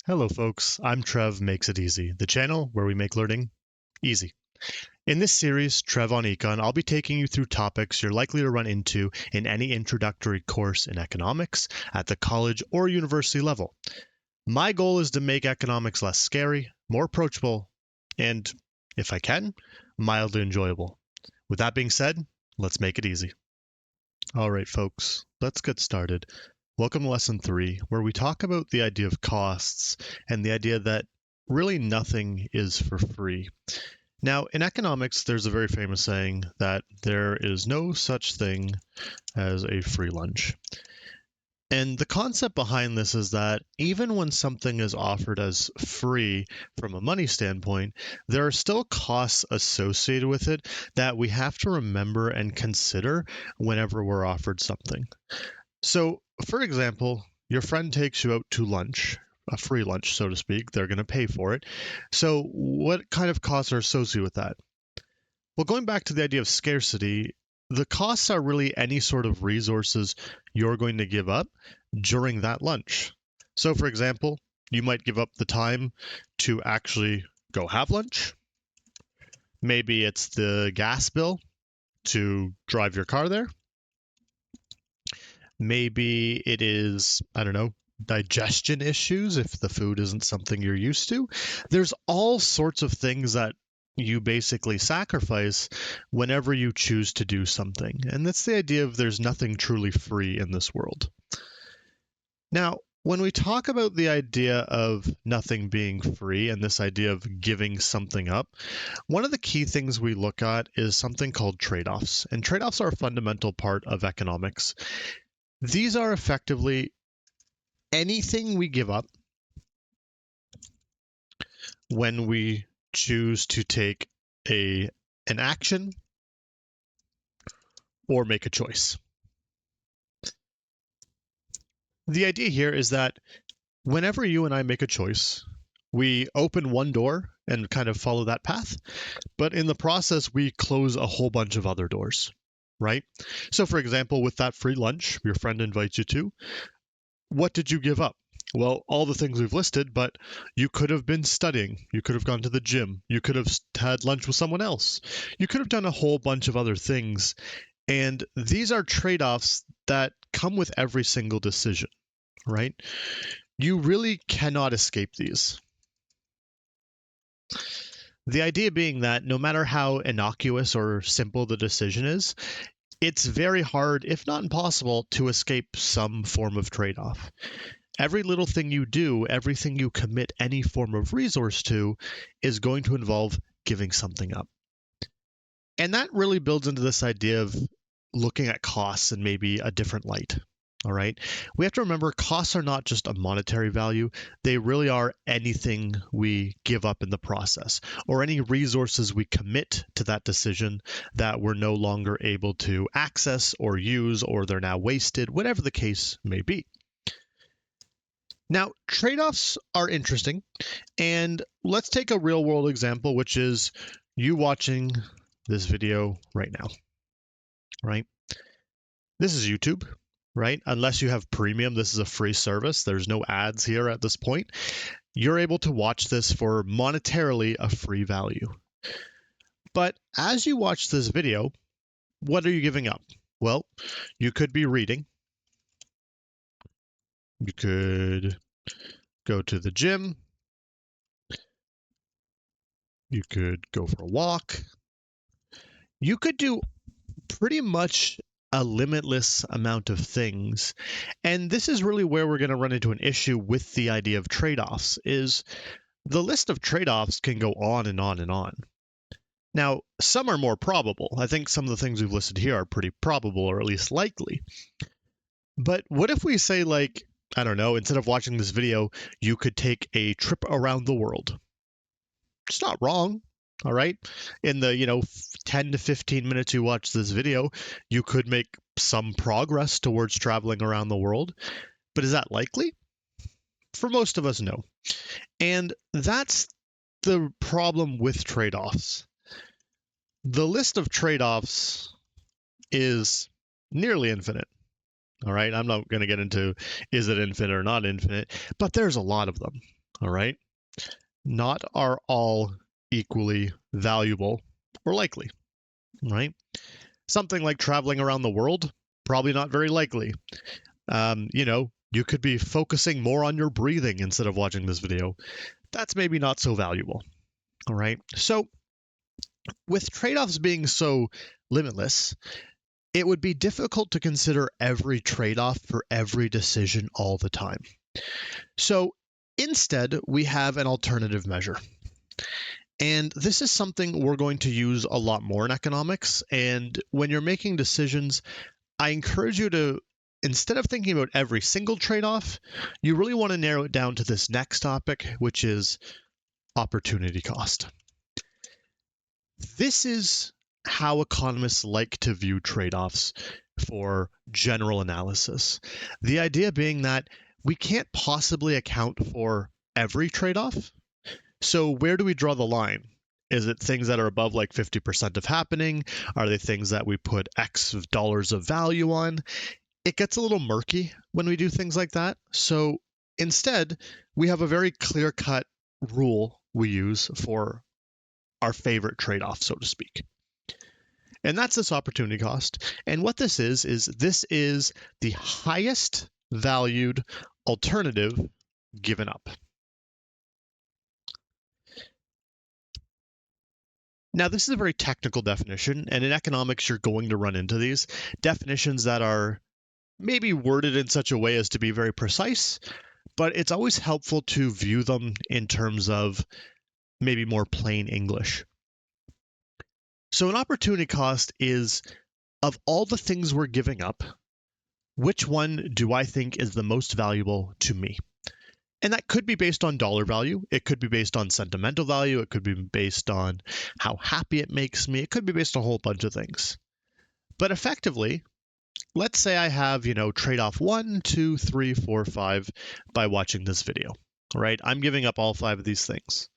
Hello folks, I'm Trev Makes It Easy, the channel where we make learning easy. In this series, Trev on Econ, I'll be taking you through topics you're likely to run into in any introductory course in economics at the college or university level. My goal is to make economics less scary, more approachable, and, if I can, mildly enjoyable. With that being said, let's make it easy. All right, folks, let's get started. Welcome to Lesson 3, where we talk about the idea of costs and the idea that really nothing is for free. Now, in economics, there's a very famous saying that there is no such thing as a free lunch. And the concept behind this is that even when something is offered as free from a money standpoint, there are still costs associated with it that we have to remember and consider whenever we're offered something. So, for example, your friend takes you out to lunch, a free lunch, so to speak. They're going to pay for it. So, what kind of costs are associated with that? Well, going back to the idea of scarcity, the costs are really any sort of resources you're going to give up during that lunch. So, for example, you might give up the time to actually go have lunch. Maybe it's the gas bill to drive your car there. Maybe it is, I don't know, digestion issues if the food isn't something you're used to. There's all sorts of things that you basically sacrifice whenever you choose to do something. And that's the idea of there's nothing truly free in this world. Now, when we talk about the idea of nothing being free and this idea of giving something up, one of the key things we look at is something called trade-offs. And trade-offs are a fundamental part of economics. These are effectively anything we give up when we choose to take an action or make a choice. The idea here is that whenever you and I make a choice, we open one door and kind of follow that path, but in the process, we close a whole bunch of other doors, right? So for example, with that free lunch your friend invites you to, what did you give up? Well, all the things we've listed, but you could have been studying. You could have gone to the gym. You could have had lunch with someone else. You could have done a whole bunch of other things. And these are trade-offs that come with every single decision, right? You really cannot escape these. The idea being that no matter how innocuous or simple the decision is, it's very hard, if not impossible, to escape some form of trade-off. Every little thing you do, everything you commit any form of resource to, is going to involve giving something up. And that really builds into this idea of looking at costs in maybe a different light. All right. We have to remember costs are not just a monetary value. They really are anything we give up in the process or any resources we commit to that decision that we're no longer able to access or use, or they're now wasted, whatever the case may be. Now, trade-offs are interesting, and let's take a real-world example, which is you watching this video right now, right? This is YouTube, right? Unless you have premium, this is a free service. There's no ads here at this point. You're able to watch this for monetarily a free value. But as you watch this video, what are you giving up? Well, you could be reading. You could go to the gym. You could go for a walk. You could do pretty much a limitless amount of things. And this is really where we're going to run into an issue with the idea of trade-offs, is the list of trade-offs can go on and on and on. Now, some are more probable. I think some of the things we've listed here are pretty probable, or at least likely. But what if we say, like, I don't know, instead of watching this video, you could take a trip around the world? It's not wrong. All right. In the, 10 to 15 minutes you watch this video, you could make some progress towards traveling around the world. But is that likely? For most of us, no. And that's the problem with trade-offs. The list of trade-offs is nearly infinite. All right. I'm not going to get into is it infinite or not infinite, but there's a lot of them. all right? Not are all equally valuable or likely, right? Something like traveling around the world, probably not very likely. You could be focusing more on your breathing instead of watching this video. That's maybe not so valuable, all right? So with trade-offs being so limitless, it would be difficult to consider every trade-off for every decision all the time. So instead, we have an alternative measure. And this is something we're going to use a lot more in economics. And when you're making decisions, I encourage you to, instead of thinking about every single trade-off, you really want to narrow it down to this next topic, which is opportunity cost. This is how economists like to view trade-offs for general analysis. The idea being that we can't possibly account for every trade-off. So where do we draw the line? Is it things that are above like 50% of happening? Are they things that we put X of dollars of value on? It gets a little murky when we do things like that. So instead, we have a very clear-cut rule we use for our favorite trade-off, so to speak. And that's this opportunity cost. And what this is this is the highest valued alternative given up. Now, this is a very technical definition, and in economics, you're going to run into these definitions that are maybe worded in such a way as to be very precise, but it's always helpful to view them in terms of maybe more plain English. So an opportunity cost is, of all the things we're giving up, which one do I think is the most valuable to me? And that could be based on dollar value. It could be based on sentimental value. It could be based on how happy it makes me. It could be based on a whole bunch of things. But effectively, let's say I have, trade-off 1, 2, 3, 4, 5 by watching this video, right? I'm giving up all 5 of these things.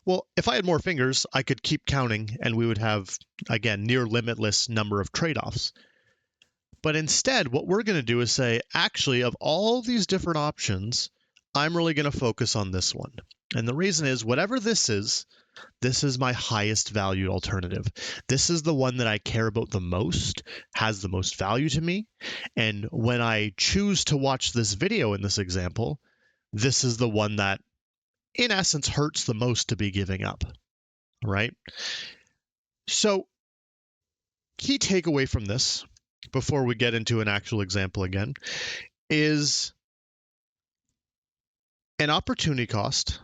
Well, if I had more fingers, I could keep counting and we would have, again, near limitless number of trade-offs. But instead, what we're going to do is say, actually, of all these different options, I'm really going to focus on this one. And the reason is, whatever this is my highest valued alternative. This is the one that I care about the most, has the most value to me. And when I choose to watch this video in this example, this is the one that, in essence, hurts the most to be giving up, right? So, key takeaway from this, before we get into an actual example again, is an opportunity cost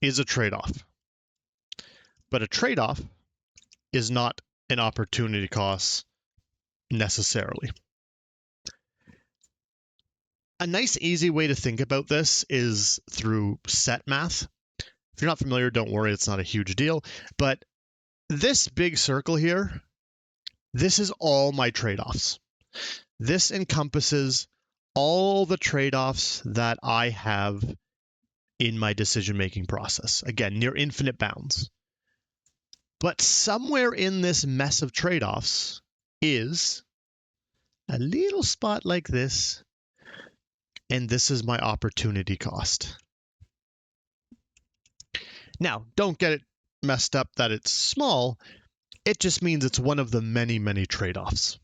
is a trade-off. But a trade-off is not an opportunity cost necessarily. A nice, easy way to think about this is through set math. If you're not familiar, don't worry, it's not a huge deal. But this big circle here, this is all my trade-offs. This encompasses all the trade-offs that I have in my decision-making process. Again, near infinite bounds. But somewhere in this mess of trade-offs is a little spot like this, and this is my opportunity cost. Now, don't get it messed up that it's small. It just means it's one of the many, many trade-offs.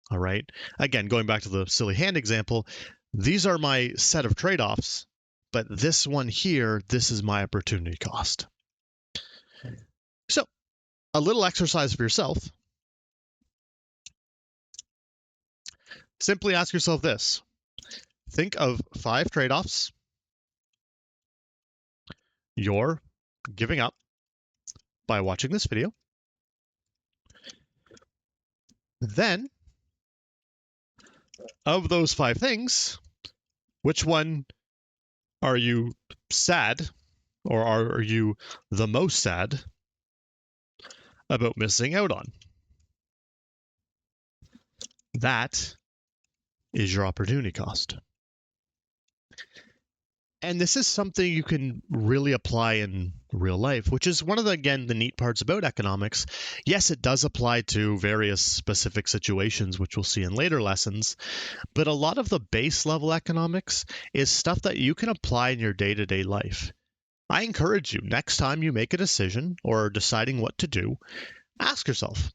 All right. Again, going back to the silly hand example, these are my set of trade-offs, but this one here, this is my opportunity cost. So, a little exercise for yourself. Simply ask yourself this. Think of 5 trade-offs you're giving up by watching this video. Then, of those 5 things, which one are you sad, or are you the most sad about missing out on? That is your opportunity cost. And this is something you can really apply in real life, which is one of the neat parts about economics. Yes, it does apply to various specific situations, which we'll see in later lessons, but a lot of the base level economics is stuff that you can apply in your day-to-day life. I encourage you, next time you make a decision or are deciding what to do, ask yourself,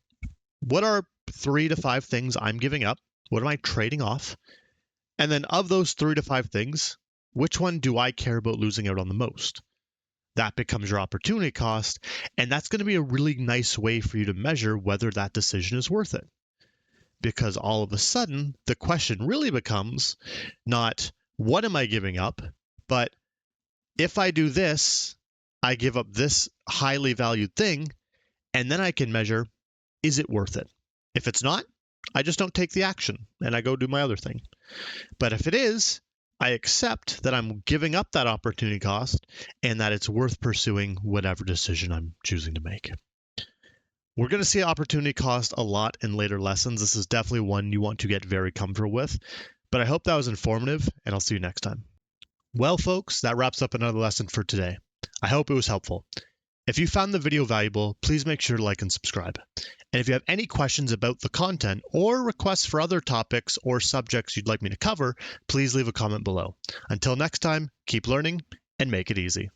what are 3 to 5 things I'm giving up? What am I trading off? And then of those 3 to 5 things, which one do I care about losing out on the most? That becomes your opportunity cost, and that's going to be a really nice way for you to measure whether that decision is worth it. Because all of a sudden, the question really becomes not what am I giving up, but if I do this, I give up this highly valued thing, and then I can measure, is it worth it? If it's not, I just don't take the action and I go do my other thing. But if it is, I accept that I'm giving up that opportunity cost and that it's worth pursuing whatever decision I'm choosing to make. We're going to see opportunity cost a lot in later lessons. This is definitely one you want to get very comfortable with, but I hope that was informative, and I'll see you next time. Well, folks, that wraps up another lesson for today. I hope it was helpful. If you found the video valuable, please make sure to like and subscribe. And if you have any questions about the content or requests for other topics or subjects you'd like me to cover, please leave a comment below. Until next time, keep learning and make it easy.